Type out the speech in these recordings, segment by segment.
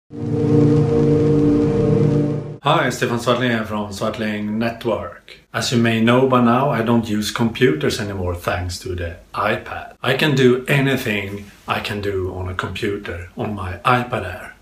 Hi, Stefan Swartling here from Swartling Network. As you may know by now, I don't use computers anymore thanks to the iPad. I can do anything I can do on a computer on my iPad Air.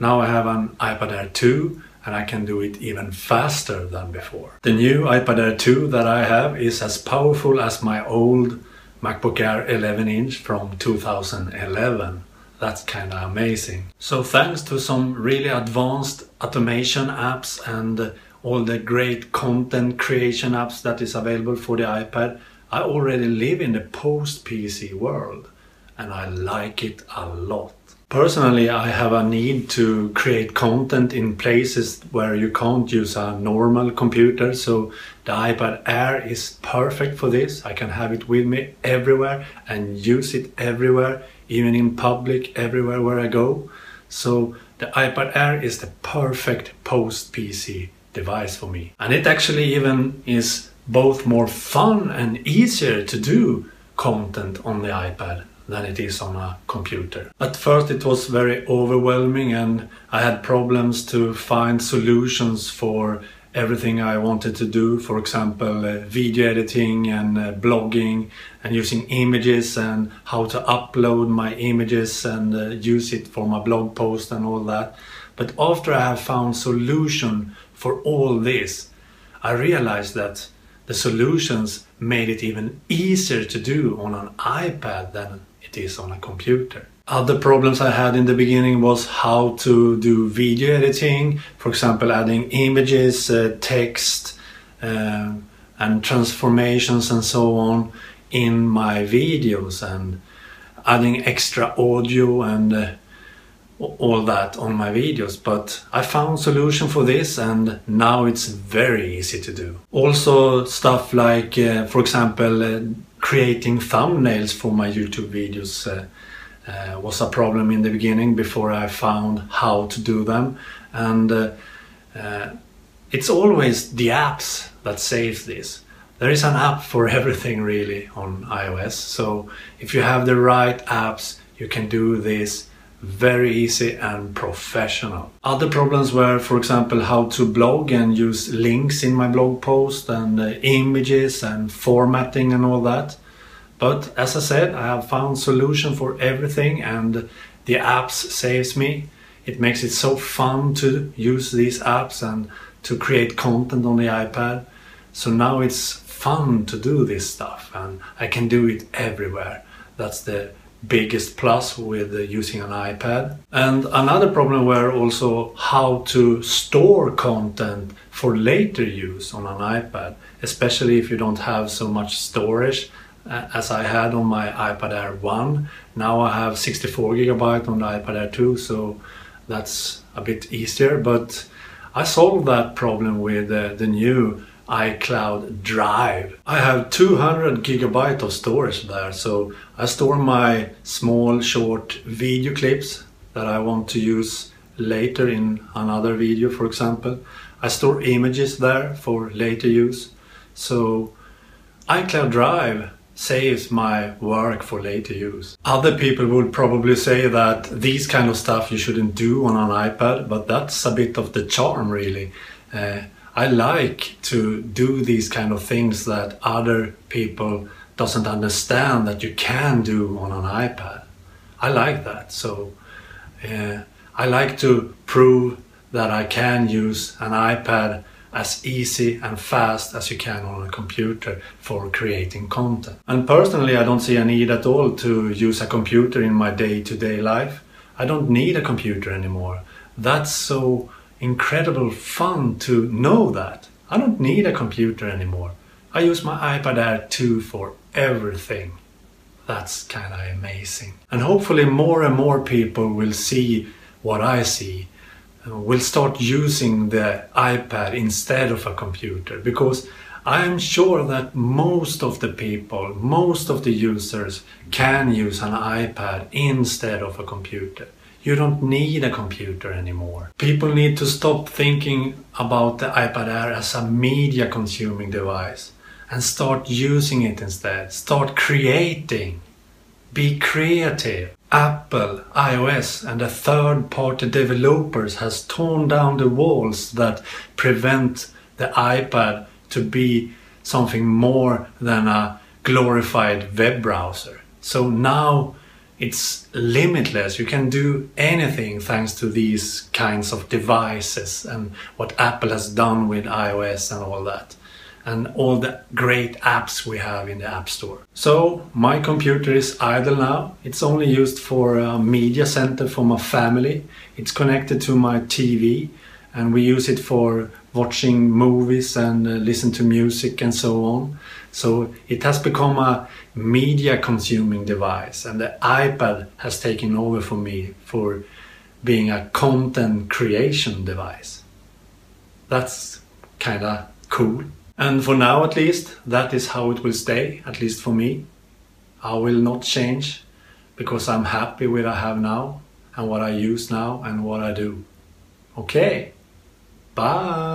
Now I have an iPad Air 2 and I can do it even faster than before. The new iPad Air 2 that I have is as powerful as my old MacBook Air 11-inch from 2011. That's kinda amazing. So thanks to some really advanced automation apps and all the great content creation apps that is available for the iPad, I already live in the post-PC world and I like it a lot. Personally, I have a need to create content in places where you can't use a normal computer, so the iPad Air is perfect for this. I can have it with me everywhere and use it everywhere, even in public, everywhere where I go. So the iPad Air is the perfect post-PC device for me. And it actually even is both more fun and easier to do content on the iPad than it is on a computer. At first it was very overwhelming and I had problems to find solutions for everything I wanted to do. For example, video editing and blogging and using images and how to upload my images and use it for my blog post and all that. But after I have found solution for all this, I realized that the solutions made it even easier to do on an iPad than it is on a computer. Other problems I had in the beginning was how to do video editing, for example adding images, text and transformations and so on in my videos and adding extra audio and all that on my videos. But I found a solution for this and now it's very easy to do. Also stuff like, for example, creating thumbnails for my YouTube videos was a problem in the beginning before I found how to do them. And it's always the apps that save this. There is an app for everything really on iOS. So if you have the right apps, you can do this very easy and professional. Other problems were, for example, how to blog and use links in my blog post and images and formatting and all that. But as I said, I have found solution for everything and the apps saves me. It makes it so fun to use these apps and to create content on the iPad. So now it's fun to do this stuff and I can do it everywhere. That's the biggest plus with using an iPad. And another problem were also how to store content for later use on an iPad, especially if you don't have so much storage as I had on my iPad Air 1. Now I have 64 GB on the iPad Air 2, so that's a bit easier. But I solved that problem with the new iCloud Drive. I have 200 GB of storage there, so I store my small short video clips that I want to use later in another video, for example. I store images there for later use. So iCloud Drive saves my work for later use. Other people would probably say that these kind of stuff you shouldn't do on an iPad, but that's a bit of the charm really. I like to do these kind of things that other people doesn't understand that you can do on an iPad. I like that, so I like to prove that I can use an iPad as easy and fast as you can on a computer for creating content. And personally, I don't see a need at all to use a computer in my day-to-day life. I don't need a computer anymore. That's so incredible fun to know that. I don't need a computer anymore. I use my iPad Air 2 for everything. That's kind of amazing. And hopefully more and more people will see what I see. Will start using the iPad instead of a computer, because I'm sure that most of the people, most of the users can use an iPad instead of a computer. You don't need a computer anymore. People need to stop thinking about the iPad Air as a media consuming device and start using it instead. Start creating. Be creative. Apple, iOS and the third-party developers has torn down the walls that prevent the iPad to be something more than a glorified web browser. So now it's limitless. You can do anything thanks to these kinds of devices and what Apple has done with iOS and all that. And all the great apps we have in the App Store. So my computer is idle now. It's only used for a media center for my family. It's connected to my TV and we use it for watching movies and listen to music and so on. So it has become a media consuming device, and the iPad has taken over for me for being a content creation device. That's kinda cool. And for now at least, that is how it will stay, at least for me. I will not change because I'm happy with what I have now and what I use now and what I do. Okay, bye!